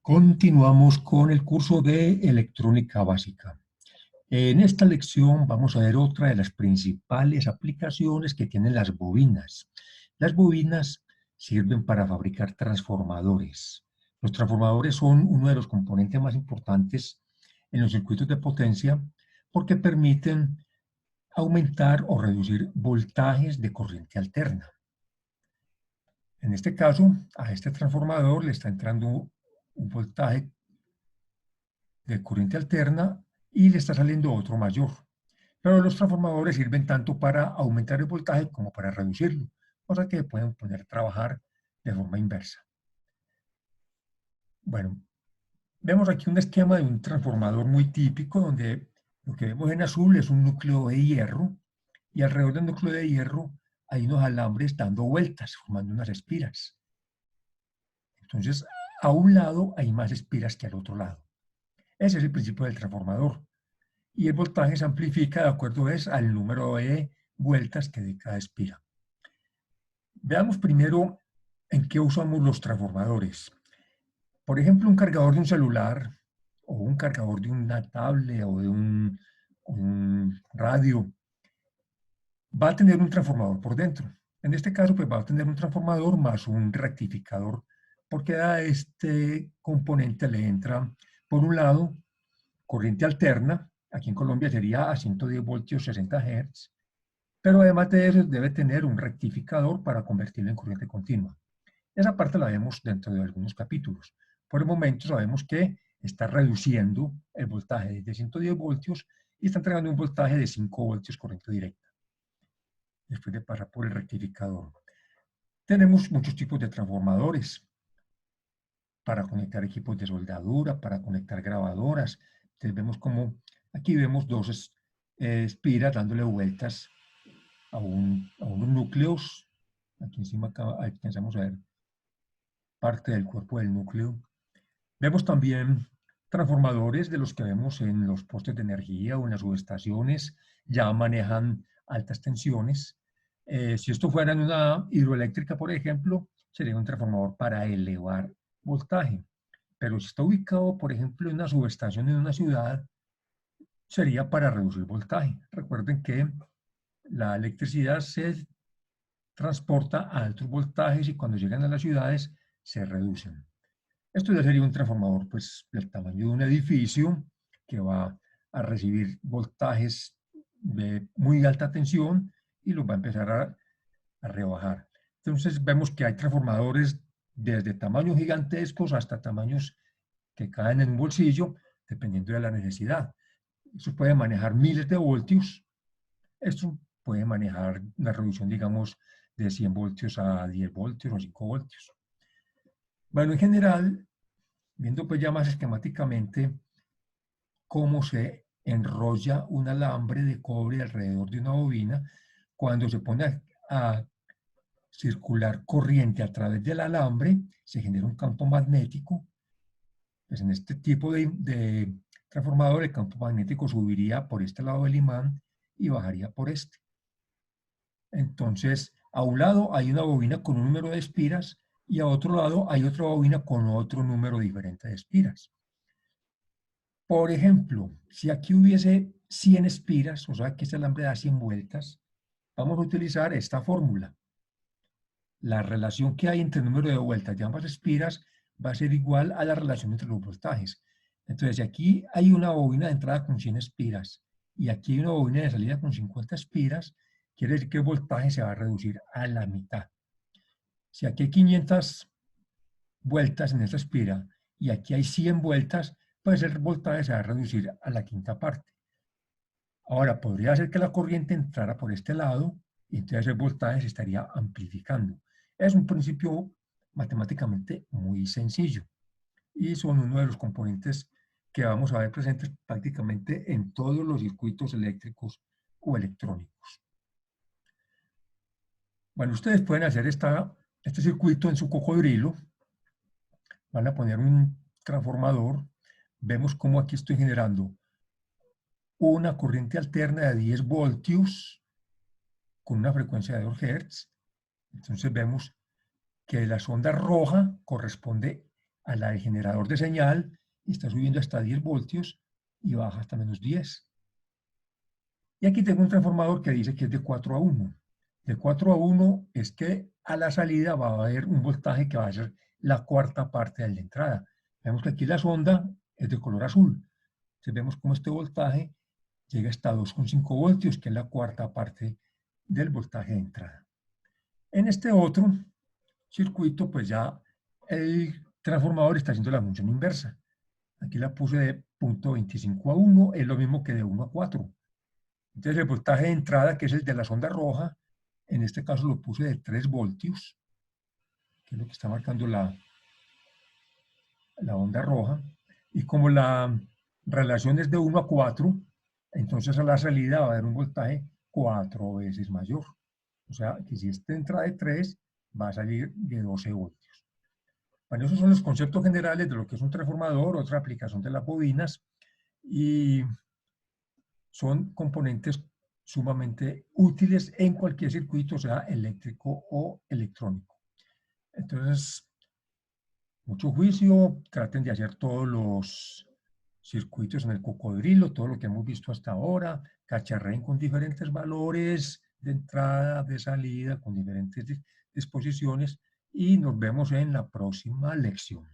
Continuamos con el curso de electrónica básica. En esta lección vamos a ver otra de las principales aplicaciones que tienen las bobinas. Las bobinas sirven para fabricar transformadores. Los transformadores son uno de los componentes más importantes en los circuitos de potencia porque permiten aumentar o reducir voltajes de corriente alterna. En este caso, a este transformador le está entrando un voltaje de corriente alterna y le está saliendo otro mayor. Pero los transformadores sirven tanto para aumentar el voltaje como para reducirlo, o sea que pueden poner a trabajar de forma inversa. Bueno, vemos aquí un esquema de un transformador muy típico donde lo que vemos en azul es un núcleo de hierro y alrededor del núcleo de hierro hay unos alambres dando vueltas, formando unas espiras. Entonces, a un lado hay más espiras que al otro lado. Ese es el principio del transformador. Y el voltaje se amplifica de acuerdo al número de vueltas que de cada espira. Veamos primero en qué usamos los transformadores. Por ejemplo, un cargador de un celular o un cargador de una tablet o de un radio va a tener un transformador por dentro. En este caso, pues va a tener un transformador más un rectificador, porque a este componente le entra, por un lado, corriente alterna. Aquí en Colombia sería a 110 voltios 60 Hz, pero además de eso debe tener un rectificador para convertirlo en corriente continua. Esa parte la vemos dentro de algunos capítulos. Por el momento sabemos que está reduciendo el voltaje de 110 voltios y está entregando un voltaje de 5 voltios corriente directa, después de pasar por el rectificador. Tenemos muchos tipos de transformadores para conectar equipos de soldadura, para conectar grabadoras. Entonces vemos como aquí vemos dos espiras dándole vueltas a unos núcleos. Aquí encima alcanzamos a ver parte del cuerpo del núcleo. Vemos también transformadores de los que vemos en los postes de energía o en las subestaciones. Ya manejan altas tensiones. Si esto fuera en una hidroeléctrica, por ejemplo, sería un transformador para elevar voltaje. Pero si está ubicado, por ejemplo, en una subestación en una ciudad, sería para reducir voltaje. Recuerden que la electricidad se transporta a altos voltajes y cuando llegan a las ciudades se reducen. Esto ya sería un transformador pues, del tamaño de un edificio que va a recibir voltajes de muy alta tensión y los va a empezar a rebajar. Entonces vemos que hay transformadores desde tamaños gigantescos hasta tamaños que caen en un bolsillo, dependiendo de la necesidad. Eso puede manejar miles de voltios. Esto puede manejar una reducción, digamos, de 100 voltios a 10 voltios o 5 voltios. Bueno, en general, viendo pues ya más esquemáticamente cómo se enrolla un alambre de cobre alrededor de una bobina, cuando se pone a circular corriente a través del alambre, se genera un campo magnético. Pues en este tipo de transformador, el campo magnético subiría por este lado del imán y bajaría por este. Entonces, a un lado hay una bobina con un número de espiras y a otro lado hay otra bobina con otro número diferente de espiras. Por ejemplo, si aquí hubiese 100 espiras, o sea que este alambre da 100 vueltas, vamos a utilizar esta fórmula. La relación que hay entre el número de vueltas de ambas espiras va a ser igual a la relación entre los voltajes. Entonces, si aquí hay una bobina de entrada con 100 espiras y aquí hay una bobina de salida con 50 espiras, quiere decir que el voltaje se va a reducir a la mitad. Si aquí hay 500 vueltas en esta espira y aquí hay 100 vueltas, pues el voltaje se va a reducir a la quinta parte. Ahora, podría ser que la corriente entrara por este lado y entonces el voltaje se estaría amplificando. Es un principio matemáticamente muy sencillo y son uno de los componentes que vamos a ver presentes prácticamente en todos los circuitos eléctricos o electrónicos. Bueno, ustedes pueden hacer este circuito en su cocodrilo. Van a poner un transformador. Vemos cómo aquí estoy generando una corriente alterna de 10 voltios con una frecuencia de 2 Hz. Entonces vemos que la sonda roja corresponde a la del generador de señal y está subiendo hasta 10 voltios y baja hasta menos 10. Y aquí tengo un transformador que dice que es de 4 a 1. De 4 a 1 es que a la salida va a haber un voltaje que va a ser la cuarta parte de la entrada. Vemos que aquí la sonda es de color azul. Entonces vemos cómo este voltaje llega hasta 2,5 voltios, que es la cuarta parte del voltaje de entrada. En este otro circuito, pues ya el transformador está haciendo la función inversa. Aquí la puse de 0,25 a 1, es lo mismo que de 1 a 4. Entonces el voltaje de entrada, que es el de la sonda roja, en este caso lo puse de 3 voltios, que es lo que está marcando la onda roja. Y como la relación es de 1 a 4, entonces a la salida va a haber un voltaje 4 veces mayor. O sea, que si esta entra de 3, va a salir de 12 voltios. Bueno, esos son los conceptos generales de lo que es un transformador, otra aplicación de las bobinas, y son componentes sumamente útiles en cualquier circuito, sea eléctrico o electrónico. Entonces, mucho juicio, traten de hacer todos los circuitos en el cocodrilo, todo lo que hemos visto hasta ahora, cacharreen con diferentes valores de entrada, de salida, con diferentes disposiciones, y nos vemos en la próxima lección.